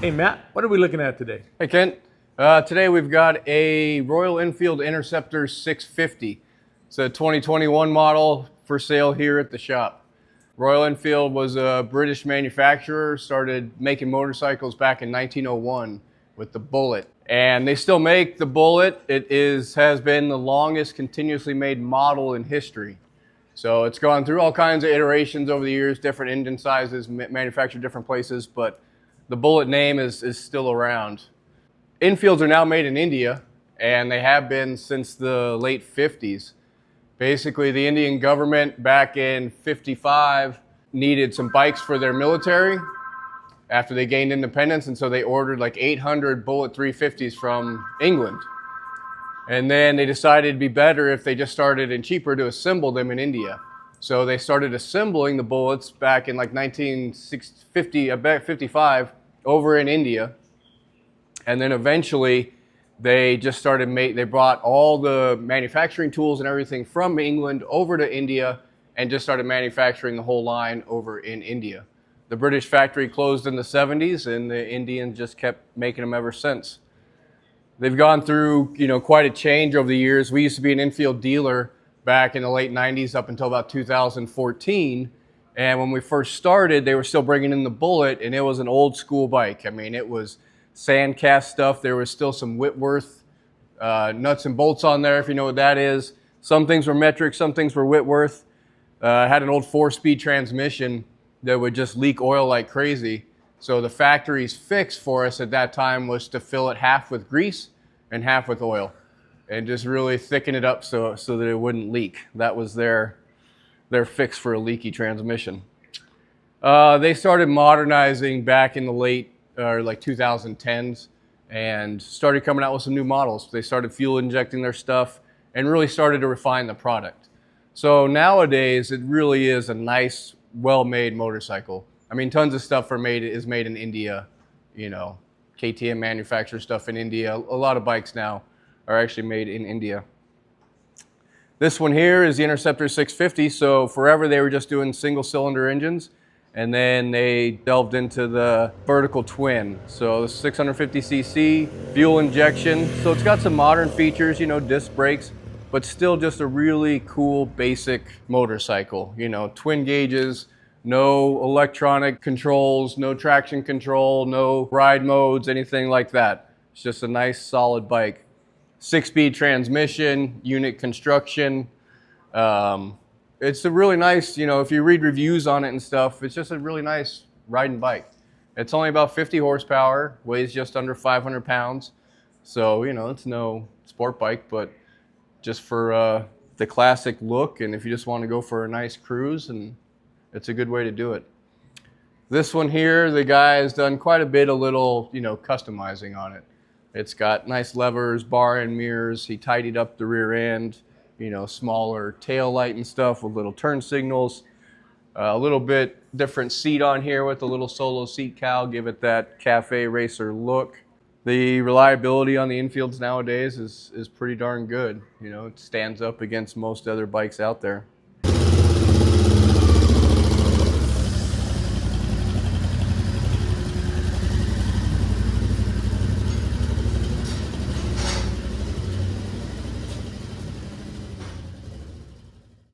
Hey Matt, what are we looking at today? Hey Kent, today we've got a Royal Enfield Interceptor 650. It's a 2021 model for sale here at the shop. Royal Enfield was a British manufacturer, started making motorcycles back in 1901 with the Bullet. And they still make the Bullet. It has been the longest continuously made model in history. So it's gone through all kinds of iterations over the years, different engine sizes, manufactured different places, but the Bullet name is still around. Enfields are now made in India, and they have been since the late 50s. Basically, the Indian government back in 55 needed some bikes for their military after they gained independence, and so they ordered like 800 Bullet 350s from England. And then they decided it'd be better if they just started and cheaper to assemble them in India. So they started assembling the Bullets back in like 1955 over in India. And then eventually they just started they brought all the manufacturing tools and everything from England over to India and just started manufacturing the whole line over in India. The British factory closed in the 70s and the Indians just kept making them ever since. They've gone through, quite a change over the years. We used to be an Enfield dealer back in the late 90s up until about 2014. And when we first started, they were still bringing in the Bullet, and it was an old school bike. I mean, it was sand cast stuff. There was still some Whitworth nuts and bolts on there, if you know what that is. Some things were metric, some things were Whitworth. Had an old 4-speed transmission that would just leak oil like crazy. So the factory's fix for us at that time was to fill it half with grease and half with oil and just really thicken it up so that it wouldn't leak. That was their fix for a leaky transmission. They started modernizing back in the late, like 2010s and started coming out with some new models. They started fuel injecting their stuff and really started to refine the product. So nowadays, it really is a nice, well-made motorcycle. I mean, tons of stuff is made in India. KTM manufactures stuff in India. A lot of bikes now are actually made in India. This one here is the Interceptor 650. So forever they were just doing single cylinder engines, and then they delved into the vertical twin. So the 650cc fuel injection. So it's got some modern features, disc brakes, but still just a really cool basic motorcycle. Twin gauges, no electronic controls, no traction control, no ride modes, anything like that. It's just a nice solid bike. 6-speed transmission, unit construction. It's a really nice, if you read reviews on it and stuff, it's just a really nice riding bike. It's only about 50 horsepower, weighs just under 500 pounds. So, it's no sport bike, but just for the classic look, and if you just want to go for a nice cruise, and it's a good way to do it. This one here, the guy has done quite a bit of little, customizing on it. It's got nice levers, bar and mirrors. He tidied up the rear end, smaller tail light and stuff with little turn signals. A little bit different seat on here with a little solo seat cowl, give it that cafe racer look. The reliability on the Enfields nowadays is pretty darn good. It stands up against most other bikes out there.